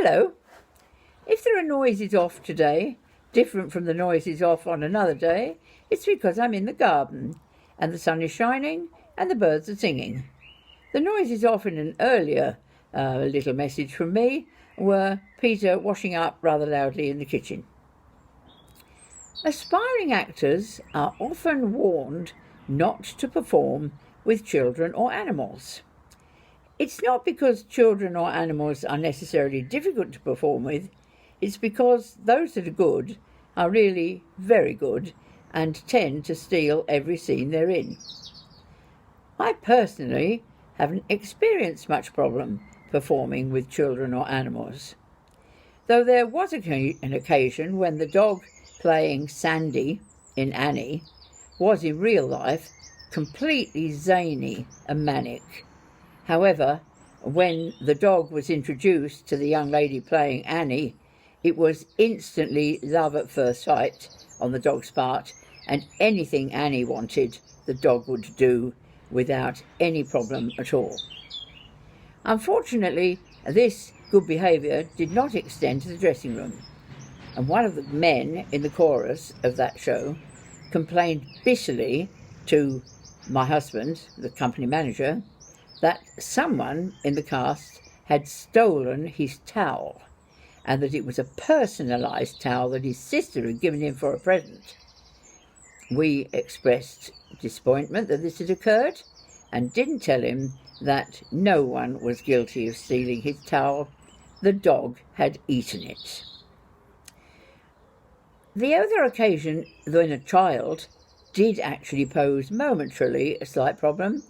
Hello. If there are noises off today, different from the noises off on another day, it's because I'm in the garden and the sun is shining and the birds are singing. The noises off in an earlier little message from me were Peter washing up rather loudly in the kitchen. Aspiring actors are often warned not to perform with children or animals. It's not because children or animals are necessarily difficult to perform with, it's because those that are good are really very good and tend to steal every scene they're in. I personally haven't experienced much problem performing with children or animals, though there was an occasion when the dog playing Sandy in Annie was in real life completely zany and manic. However, when the dog was introduced to the young lady playing Annie, it was instantly love at first sight on the dog's part, and anything Annie wanted, the dog would do without any problem at all. Unfortunately, this good behaviour did not extend to the dressing room, and one of the men in the chorus of that show complained bitterly to my husband, the company manager, that someone in the cast had stolen his towel, and that it was a personalised towel that his sister had given him for a present. We expressed disappointment that this had occurred and didn't tell him that no one was guilty of stealing his towel. The dog had eaten it. The other occasion when a child did actually pose momentarily a slight problem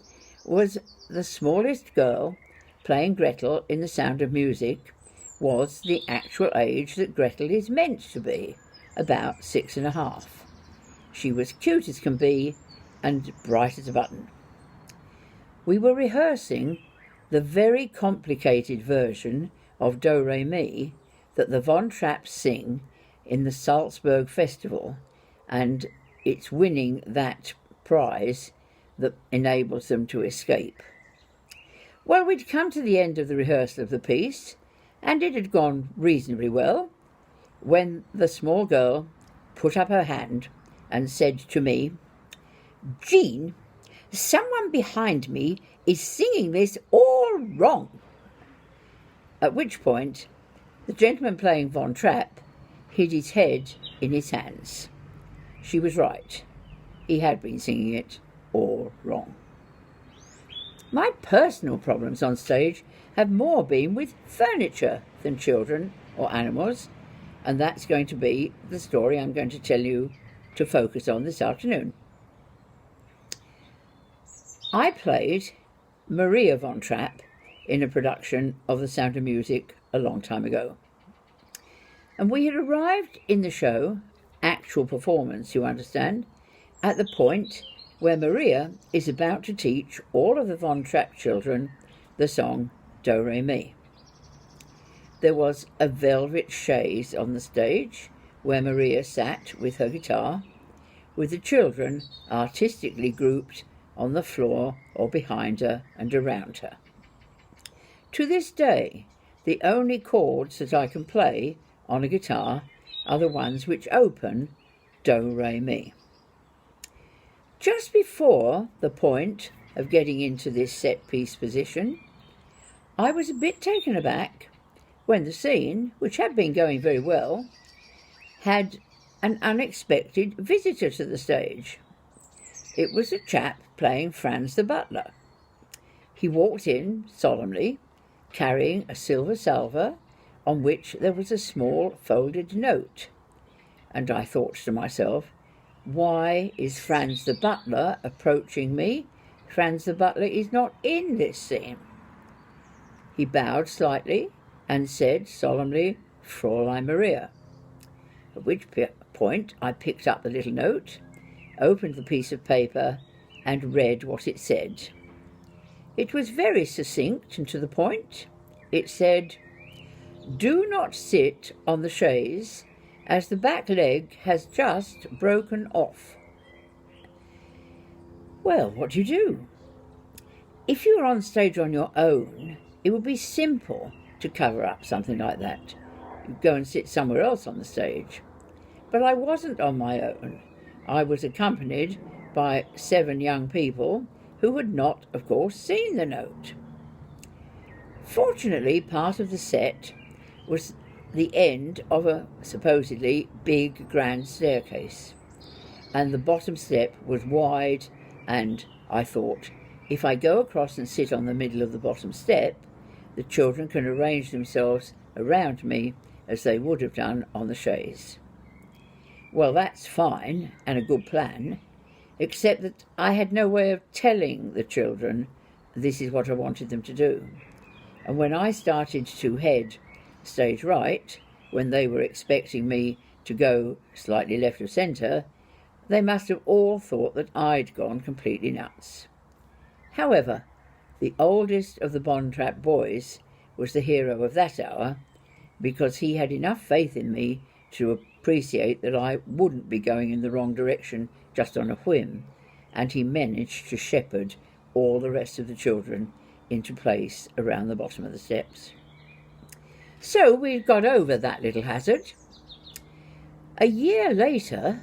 was the smallest girl playing Gretel in The Sound of Music was the actual age that Gretel is meant to be, about 6.5. She was cute as can be and bright as a button. We were rehearsing the very complicated version of Do Re Mi that the Von Trapps sing in the Salzburg Festival, and it's winning that prize that enables them to escape. Well, we'd come to the end of the rehearsal of the piece, and it had gone reasonably well, when the small girl put up her hand and said to me, "Jean, someone behind me is singing this all wrong." At which point, the gentleman playing Von Trapp hid his head in his hands. She was right. He had been singing it all wrong. My personal problems on stage have more been with furniture than children or animals, and that's going to be the story I'm going to tell you to focus on this afternoon. I played Maria Von Trapp in a production of The Sound of Music a long time ago. And we had arrived in the show, actual performance, you understand, at the point where Maria is about to teach all of the Von Trapp children the song Do Re Mi. There was a velvet chaise on the stage where Maria sat with her guitar, with the children artistically grouped on the floor or behind her and around her. To this day, the only chords that I can play on a guitar are the ones which open Do Re Mi. Just before the point of getting into this set-piece position, I was a bit taken aback when the scene, which had been going very well, had an unexpected visitor to the stage. It was a chap playing Franz the Butler. He walked in solemnly, carrying a silver salver on which there was a small folded note. And I thought to myself, why is Franz the Butler approaching me? Franz the Butler is not in this scene. He bowed slightly and said solemnly, "Fräulein Maria." At which point I picked up the little note, opened the piece of paper, and read what it said. It was very succinct and to the point. It said, "Do not sit on the chaise, as the back leg has just broken off." Well, what do you do? If you were on stage on your own, it would be simple to cover up something like that. Go and sit somewhere else on the stage. But I wasn't on my own. I was accompanied by 7 young people who had not, of course, seen the note. Fortunately, part of the set was the end of a supposedly big grand staircase, and the bottom step was wide, and I thought, if I go across and sit on the middle of the bottom step, the children can arrange themselves around me as they would have done on the chaise. Well, that's fine and a good plan, except that I had no way of telling the children this is what I wanted them to do. And when I started to head stage right, when they were expecting me to go slightly left of centre, they must have all thought that I'd gone completely nuts. However, the oldest of the Bond Trap boys was the hero of that hour, because he had enough faith in me to appreciate that I wouldn't be going in the wrong direction just on a whim, and he managed to shepherd all the rest of the children into place around the bottom of the steps. So we got over that little hazard. A year later,